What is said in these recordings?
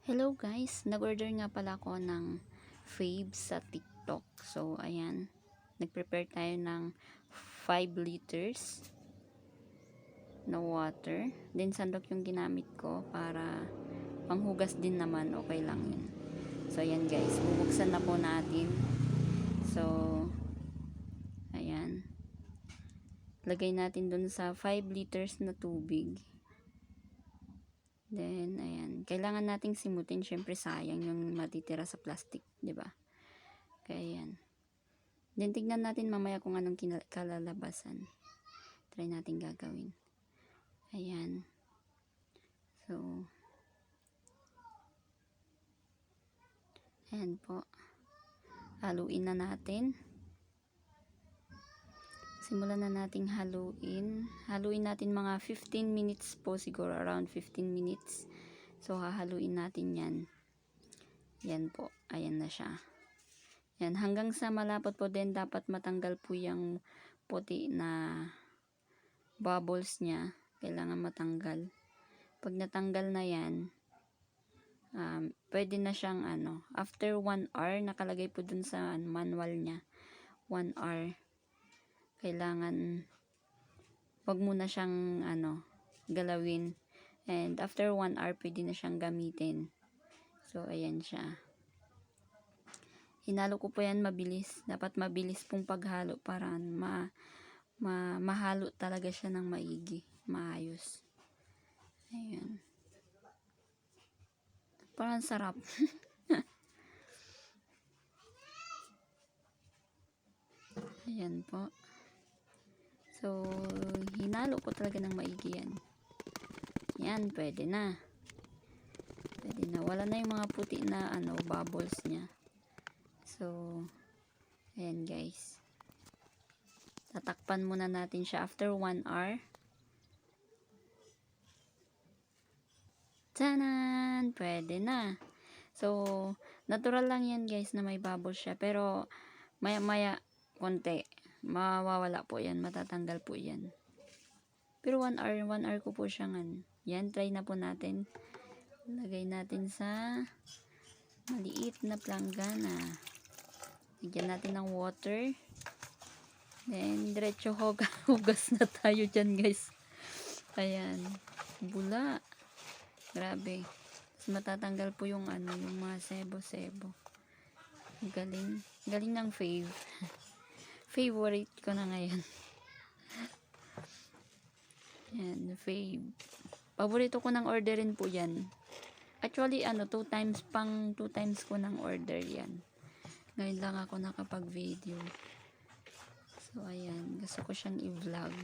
Hello guys, nag-order nga pala ako ng fave sa TikTok. So ayan, nag-prepare tayo ng 5 liters na water. Then sandok yung ginamit ko para panghugas din naman, okay lang yun. So ayan guys, bubuksan na po natin. So ayan, lagay natin dun sa 5 liters na tubig. Then, ayan. Kailangan nating simutin. Syempre, sayang yung matitira sa plastic. 'Di ba? Kaya, ayan. Then, tignan natin mamaya kung anong kalalabasan. Try natin gagawin. Ayan. So, ayan po. Haluin na natin. Simulan na nating haluin. Haluin natin mga 15 minutes po. Siguro around 15 minutes. So, hahaluin natin yan. Yan po. Ayan na siya. Yan, hanggang sa malapot po din, dapat matanggal po yung puti na bubbles niya. Kailangan matanggal. Pag natanggal na yan, pwede na siyang after 1 hour, nakalagay po dun sa manual niya, 1 hour. Kailangan, wag mo na siyang galawin. And after 1 hour, pwede na siyang gamitin. So, ayan siya. Hinalo ko po yan mabilis. Dapat mabilis pong paghalo para mahalo talaga siya ng maigi. Maayos. Ayan. Parang sarap. Ayan po. So, hinalo ko talaga ng maigi yan. Yan, pwede na. Pwede na. Wala na yung mga puti na bubbles niya. So, ayan guys. Tatakpan muna natin siya after 1 hour. Tanan! Pwede na. So, natural lang yan guys na may bubbles siya. Pero, maya-maya, konti. Mawawala po yan. Matatanggal po yan. Pero 1 hour ko po siyang yan, try na po natin. Lagay natin sa maliit na planggana. Lagyan natin ng water. Then, diretso hugas na tayo dyan guys. Ayan. Bula. Grabe. Matatanggal po yung yung mga sebo-sebo. Galing. Galing ng fave. Favorite ko na ngayon. Yan, fave. Paborito ko nang orderin po yan. Actually, 2 times ko nang order yan. Ngayon lang ako nakapag-video. So, ayan. Gusto ko siyang i-vlog.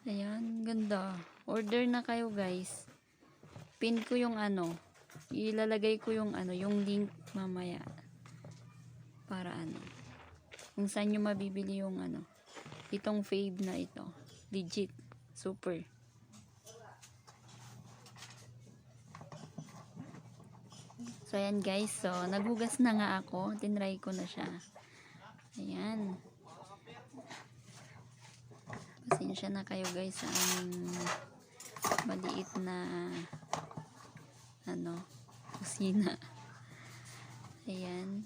Ayan, ganda. Order na kayo, guys. Pin ko yung ilalagay ko yung yung link mamaya. Para kung saan nyo mabibili yung itong fave na ito. Legit. Super. So, ayan guys. So, naghugas na nga ako. Tinry ko na siya. Ayan. Pasensya na kayo guys sa aming maliit na kusina. Ayan.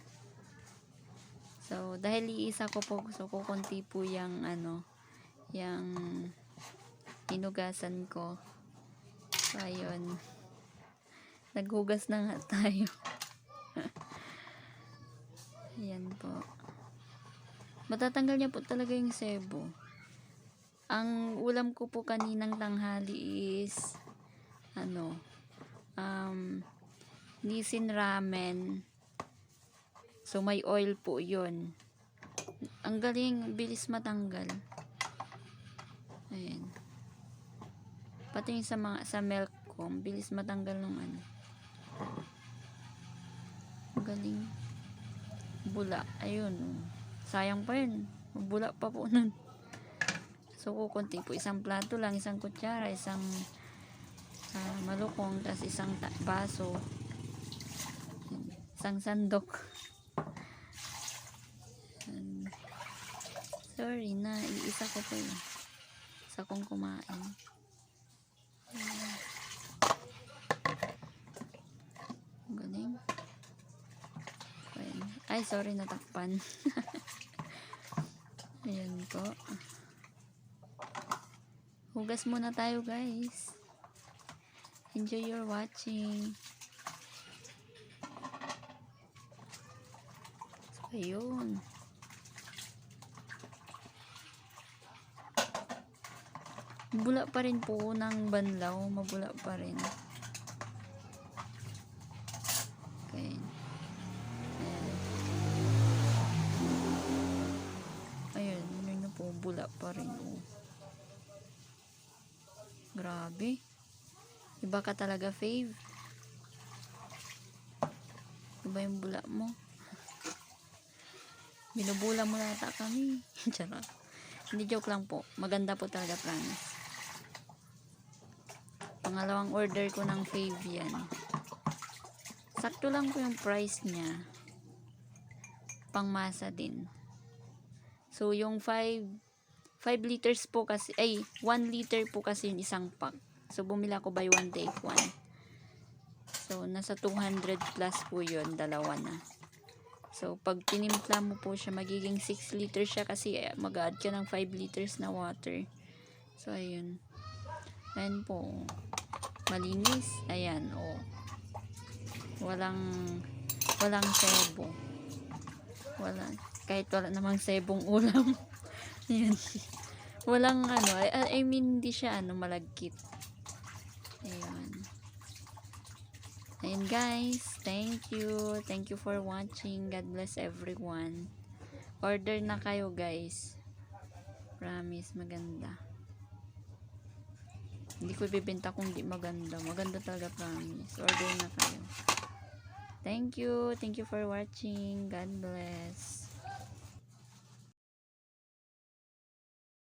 So, dahil iisa ko po, so kukunti po yung yung hinugasan ko. So, ayun. Naghugas na nga tayo. Ayan po. Matatanggal niya po talaga yung sebo. Ang ulam ko po kaninang tanghali is Nissin ramen. So, may oil po yun. Ang galing, bilis matanggal. Ayan. Pati yung sa milk ko, bilis matanggal ng Ang galing. Bula. Ayun. Sayang pa yun. Bula pa po nun. So, kukunti po. Isang plato lang, isang kutsara, isang malukong, tas isang baso. Isang sandok. Sorry na, iisa ko po yun. Isa kong kumain. Ay, sorry, natakpan. Ayan po. Hugas muna tayo, guys. Enjoy your watching. So, ayun. Bula pa rin po ng banlaw. Mabula pa rin. Okay. Ayan. Ayun na po. Bula pa rin. Oh. Grabe. Iba ka talaga, Fave. Iba yung bula mo. Binubula mo nata kami. Charot. Hindi, joke lang po. Maganda po talaga, promise. Pangalawang order ko ng Fave yan. Sakto lang po yung price niya. Pangmasa din. So, yung 5 liters po kasi, ay, 1 liter po kasi yung isang pack. So, bumila ko buy one take one. So, nasa 200 plus po yun. Dalawa na. So, pag tinimpla mo po siya, magiging 6 liters siya kasi mag-add ka ng 5 liters na water. So, ayun. Ayan po. Malinis. Ayan, oh. Walang sebo. Kahit wala namang sebong ulam. Ayan. Walang I mean, hindi siya malagkit. Ayan. Ayan, guys. Thank you. Thank you for watching. God bless everyone. Order na kayo, guys. Promise, maganda. Hindi ko ibibenta kung di maganda. Maganda talaga, promise. Order na kayo. Thank you. Thank you for watching. God bless.